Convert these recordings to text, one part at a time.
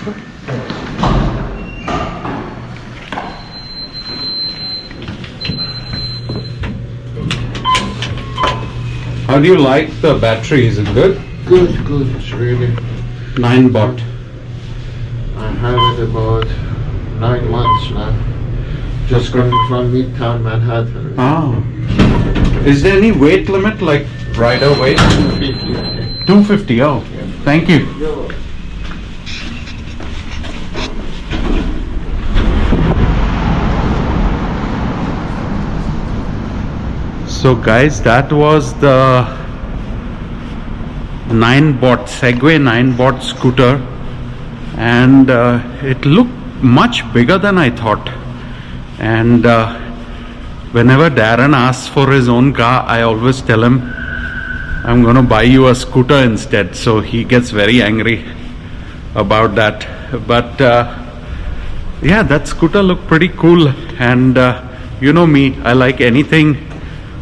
How do you like the battery? Is it good? Good, it's really. 9 baht. I have it about 9 months now. Just coming from Midtown Manhattan. Ah. Is there any weight limit, like rider weight? 250. 250. Oh, thank you. So guys, that was the 9 baht Segway 9 baht scooter, and it looked much bigger than I thought. And whenever Darren asks for his own car, I always tell him I'm gonna buy you a scooter instead. So he gets very angry about that. But yeah, that scooter looked pretty cool. And you know me, I like anything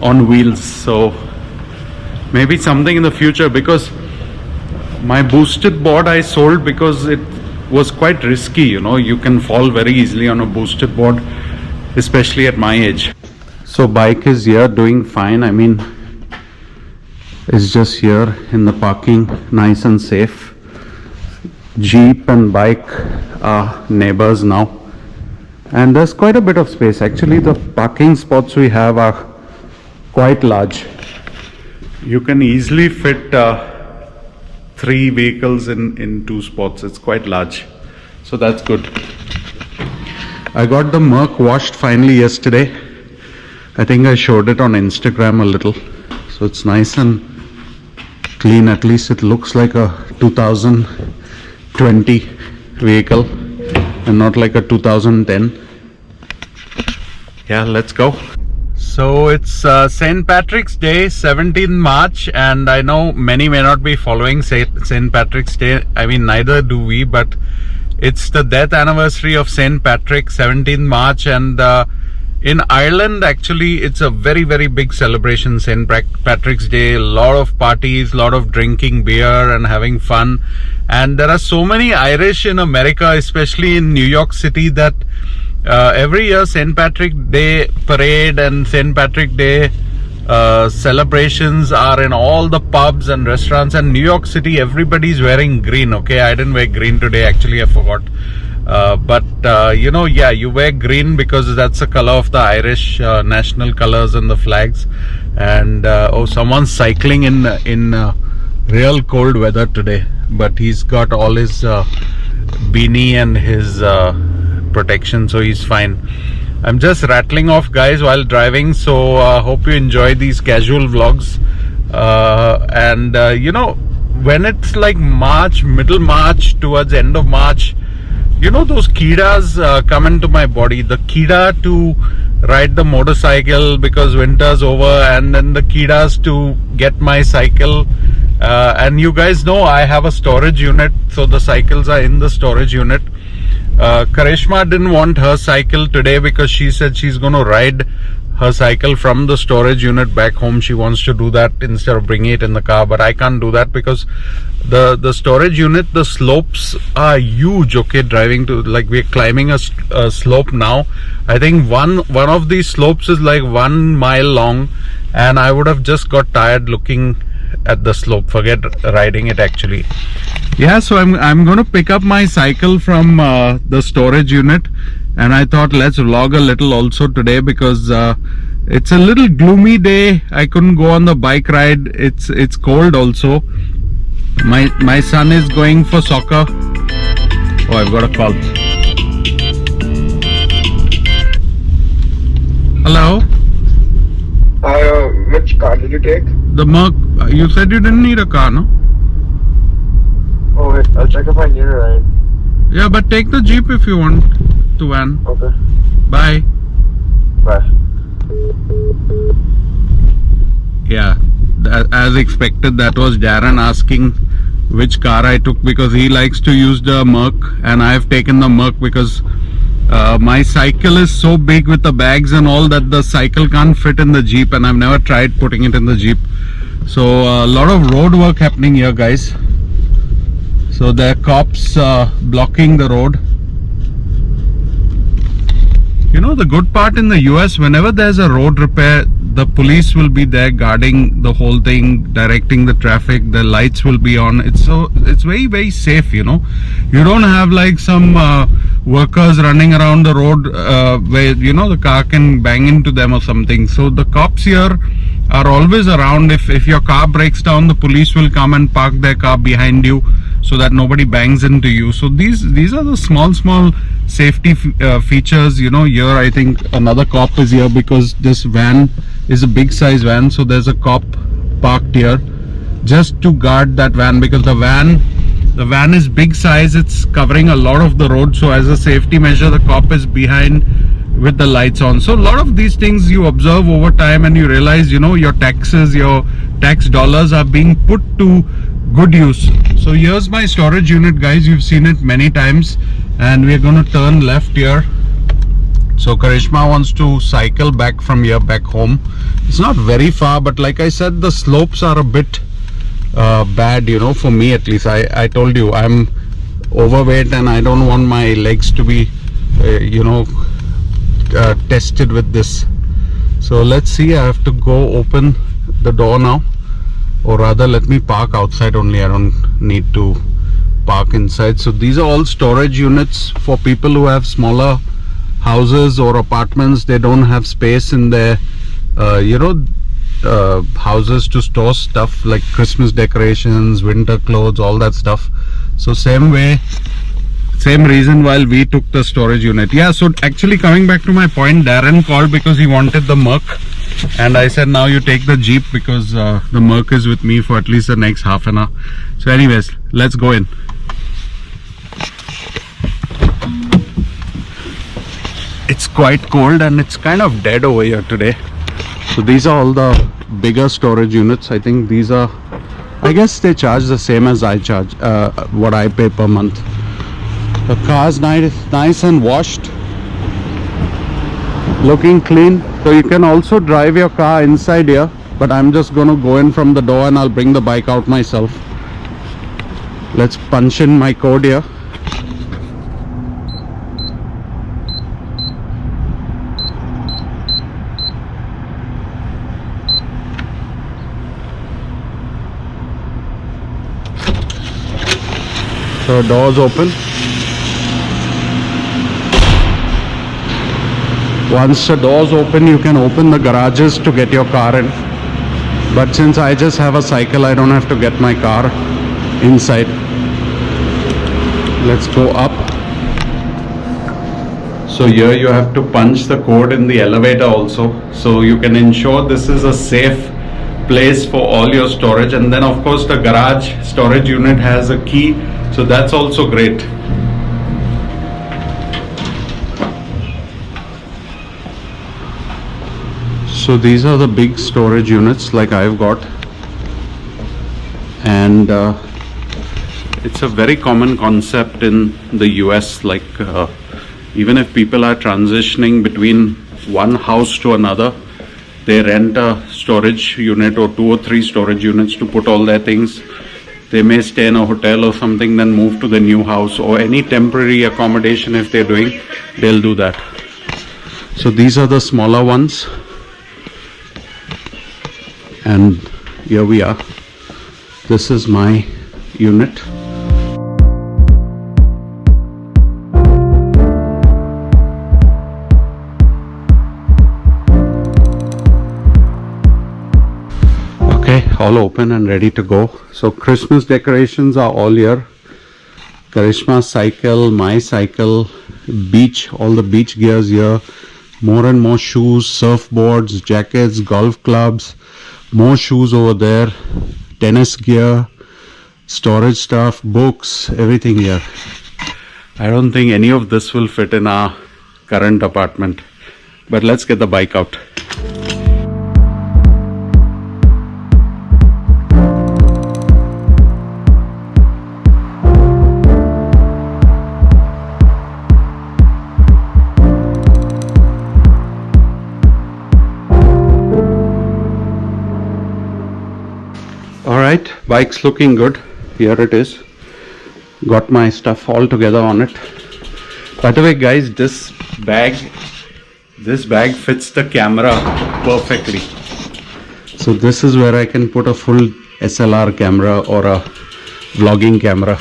on wheels. So maybe something in the future, because my boosted board I sold because it was quite risky. You know, you can fall very easily on a boosted board, especially at my age. So bike is here doing fine. I mean, it's just here in the parking, nice and safe. Jeep and bike are neighbors now, and there's quite a bit of space. Actually, the parking spots we have are quite large. You can easily fit 3 vehicles in 2 spots. It's quite large, so that's good. I got the Merc washed finally yesterday. I think I showed it on Instagram a little. So it's nice and clean. At least it looks like a 2020 vehicle and not like a 2010. Yeah, let's go. So it's St. Patrick's Day, 17th March, and I know many may not be following St. Patrick's Day. I mean, neither do we, but it's the death anniversary of St. Patrick, 17th March, and in Ireland, actually, it's a very, very big celebration, St. Patrick's Day. A lot of parties, a lot of drinking beer and having fun. And there are so many Irish in America, especially in New York City, that every year St. Patrick Day parade and St. Patrick Day celebrations are in all the pubs and restaurants. And New York City, everybody's wearing green. Okay, I didn't wear green today, actually, I forgot. But you know, yeah, you wear green because that's the color of the Irish national colors and the flags. And oh, someone's cycling in real cold weather today, but he's got all his beanie and his protection, so he's fine. I'm just rattling off, guys, while driving, so hope you enjoy these casual vlogs. And you know, when it's like March, middle March towards end of March, you know, those kidas come into my body. The kida to ride the motorcycle because winter's over, and then the kidas to get my cycle. And you guys know I have a storage unit, so the cycles are in the storage unit. Karishma didn't want her cycle today because she said she's going to ride her cycle from the storage unit back home. She wants to do that instead of bringing it in the car, but I can't do that because the storage unit, the slopes are huge. Okay, driving to, like, we're climbing a slope now. I think one of these slopes is like 1 mile long, and I would have just got tired looking at the slope. Forget riding it, actually. Yeah, so I'm going to pick up my cycle from the storage unit, and I thought let's vlog a little also today because it's a little gloomy day. I couldn't go on the bike ride. It's cold also. My son is going for soccer. Oh, I've got a call. Hello? Which car did you take? The Merc. You said you didn't need a car, no? Oh wait, I'll check if I need a ride. Yeah, but take the Jeep if you want to van. Okay. Bye. Bye. Yeah, as expected, that was Darren asking which car I took because he likes to use the Merc, and I have taken the Merc because my cycle is so big with the bags and all that the cycle can't fit in the Jeep, and I've never tried putting it in the Jeep. So a lot of road work happening here, guys. So there are cops blocking the road. You know, the good part in the US, whenever there's a road repair, the police will be there guarding the whole thing, directing the traffic, the lights will be on. It's very, very safe, you know. You don't have like some workers running around the road where, you know, the car can bang into them or something. So the cops here are always around. If your car breaks down, the police will come and park their car behind you so that nobody bangs into you. So these are the small safety features. You know, here I think another cop is here because this van is a big size van, so there's a cop parked here just to guard that van, because the van is big size, it's covering a lot of the road. So as a safety measure, the cop is behind with the lights on. So a lot of these things you observe over time and you realize, you know, your taxes, your tax dollars are being put to good use. So here's my storage unit, guys. You've seen it many times, and we're going to turn left here. So Karishma wants to cycle back from here back home. It's not very far, but like I said, the slopes are a bit bad, you know, for me at least. I told you I'm overweight and I don't want my legs to be you know, tested with this. So let's see, I have to go open the door now, or rather let me park outside only. I don't need to park inside. So these are all storage units for people who have smaller houses or apartments. They don't have space in their you know, houses to store stuff like Christmas decorations, winter clothes, all that stuff. So same reason why we took the storage unit. Yeah, so actually coming back to my point, Darren called because he wanted the Merc, and I said now you take the Jeep because the Merc is with me for at least the next half an hour. So anyways, let's go in. It's quite cold and it's kind of dead over here today. So these are all the bigger storage units. I think these are, I guess they charge the same as I charge, what I pay per month. The car's nice and washed, looking clean. So you can also drive your car inside here, but I'm just going to go in from the door and I'll bring the bike out myself. Let's punch in my code here. So doors open. Once the doors open, you can open the garages to get your car in. But since I just have a cycle, I don't have to get my car inside. Let's go up. So here you have to punch the code in the elevator also, so you can ensure this is a safe place for all your storage. And then of course the garage storage unit has a key, so that's also great. So these are the big storage units like I've got, and it's a very common concept in the US. Like even if people are transitioning between one house to another, they rent a storage unit or 2 or 3 storage units to put all their things. They may stay in a hotel or something, then move to the new house, or any temporary accommodation if they're doing, they'll do that. So these are the smaller ones. And here we are. This is my unit. Okay, all open and ready to go. So Christmas decorations are all here. Karishma's cycle, my cycle, beach, all the beach gears here. More and more shoes, surfboards, jackets, golf clubs. More shoes over there, tennis gear, storage stuff, books, everything here. I don't think any of this will fit in our current apartment, but let's get the bike out. Alright, bike's looking good. Here it is. got my stuff all together on it. By the way guys, this bag fits the camera perfectly. So this is where I can put a full SLR camera or a vlogging camera.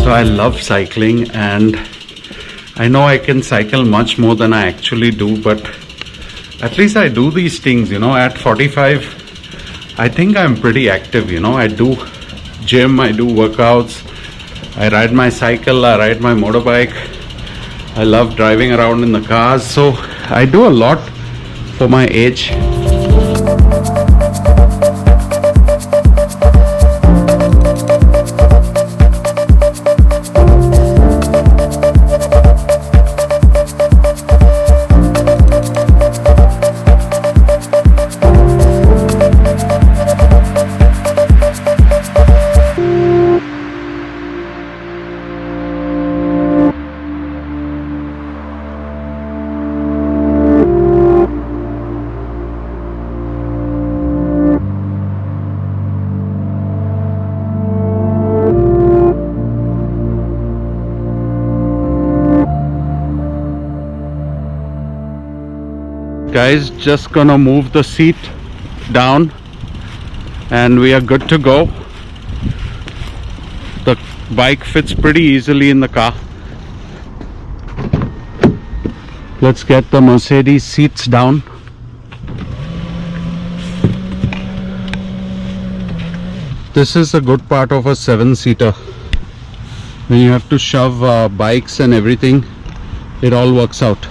So I love cycling, and I know I can cycle much more than I actually do, but at least I do these things, you know. At 45, I think I'm pretty active, you know. I do gym, I do workouts, I ride my cycle, I ride my motorbike, I love driving around in the cars, so I do a lot for my age. Guys, just gonna move the seat down and we are good to go. The bike fits pretty easily in the car. Let's get the Mercedes seats down. This is a good part of a 7-seater. When you have to shove bikes and everything, it all works out.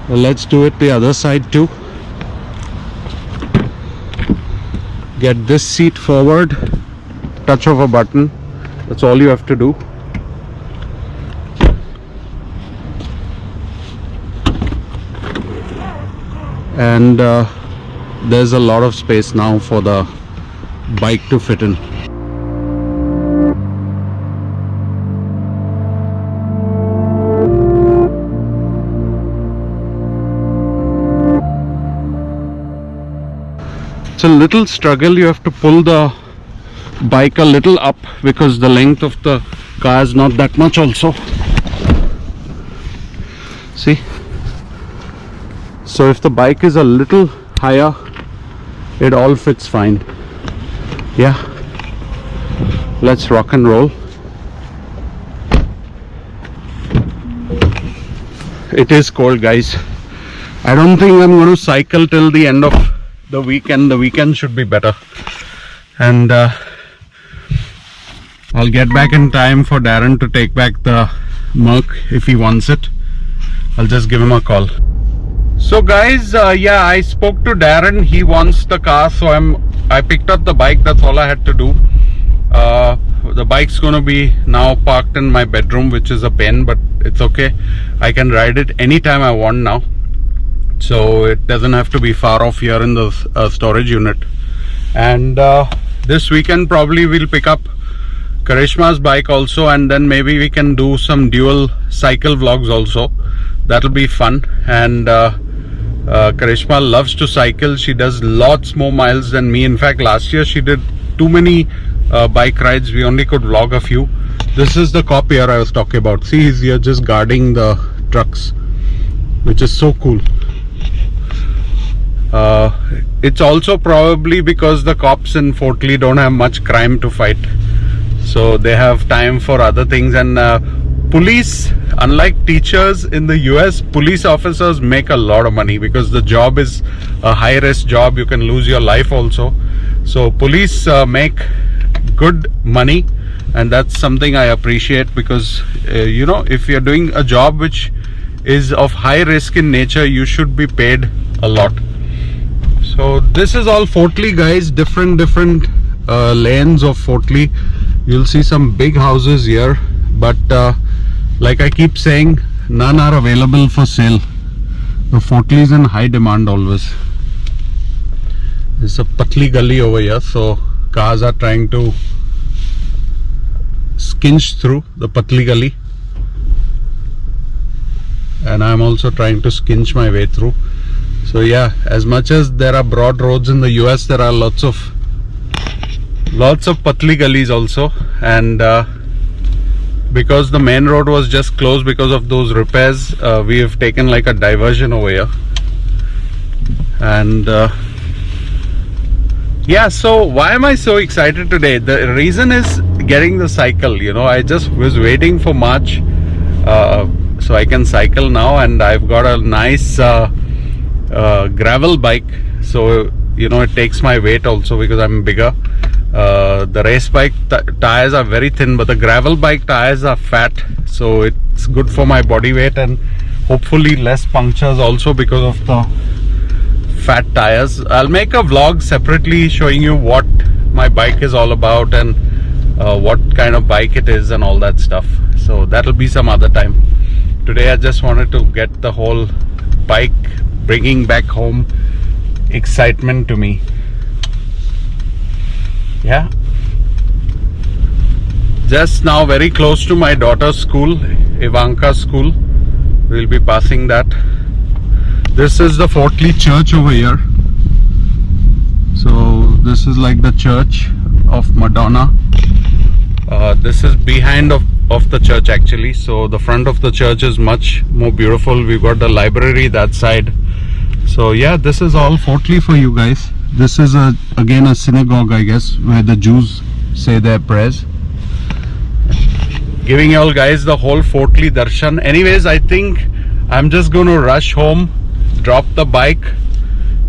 Well, let's do it the other side too. Get this seat forward, touch of a button, that's all you have to do. And there's a lot of space now for the bike to fit in. It's a little struggle. You have to pull the bike a little up because the length of the car is not that much also. See? So if the bike is a little higher, it all fits fine. Yeah. Let's rock and roll. It is cold, guys. I don't think I'm going to cycle till the end of the weekend. The weekend should be better, and I'll get back in time for Darren to take back the Merc if he wants it. I'll just give him a call. So guys, yeah, I spoke to Darren. He wants the car, so I picked up the bike. That's all I had to do. The bike's gonna be now parked in my bedroom, which is a pain, but it's okay. I can ride it anytime I want now. So it doesn't have to be far off here in the storage unit. And this weekend probably we'll pick up Karishma's bike also, and then maybe we can do some dual cycle vlogs also. That'll be fun. And Karishma loves to cycle. She does lots more miles than me. In fact, last year she did too many bike rides. We only could vlog a few. This is the cop here I was talking about. See, he's here just guarding the trucks, which is so cool. It's also probably because the cops in Fort Lee don't have much crime to fight, so they have time for other things. And police, unlike teachers in the US, police officers make a lot of money because the job is a high risk job. You can lose your life also. So police make good money, and that's something I appreciate, because you know, if you're doing a job which is of high risk in nature, you should be paid a lot. So this is all Fort Lee, guys. Different lanes of Fort Lee. You'll see some big houses here, but like I keep saying, none are available for sale. The Fort Lee is in high demand always. There's a Patli Gully over here, so cars are trying to skinch through the Patli Gully. and I'm also trying to skinch my way through. So yeah, as much as there are broad roads in the US, there are lots of patli gullies also, and because the main road was just closed because of those repairs, we have taken like a diversion over here. And yeah, so why am I so excited today? The reason is getting the cycle. You know, I just was waiting for March so I can cycle now, and I've got a nice gravel bike, so you know it takes my weight also because I'm bigger. The race bike tires are very thin, but the gravel bike tires are fat, so it's good for my body weight, and hopefully less punctures also because of the fat tires. I'll make a vlog separately showing you what my bike is all about and what kind of bike it is and all that stuff, so that'll be some other time. Today I just wanted to get the whole bike bringing back home excitement to me. Yeah, just now very close to my daughter's school, Ivanka's school. We'll be passing that. This is the Fort Lee Church over here. So this is like the church of Madonna. This is behind of the church actually, so the front of the church is much more beautiful. We've got the library that side. So yeah, this is all Fort Lee for you guys. This is again a synagogue, I guess, where the Jews say their prayers. Giving you all guys the whole Fort Lee darshan. Anyways, I think I'm just going to rush home, drop the bike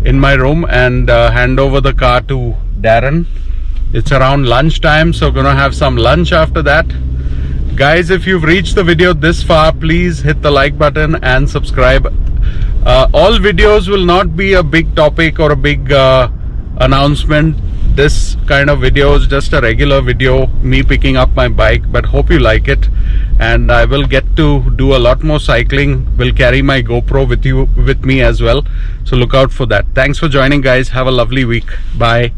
in my room, and hand over the car to Darren. It's around lunchtime, so gonna have some lunch after that. Guys, if you've reached the video this far, please hit the like button and subscribe. All videos will not be a big topic or a big announcement. This kind of video is just a regular video, me picking up my bike, but hope you like it. And I will get to do a lot more cycling. Will carry my GoPro with me as well, so look out for that. Thanks for joining, guys. Have a lovely week. Bye.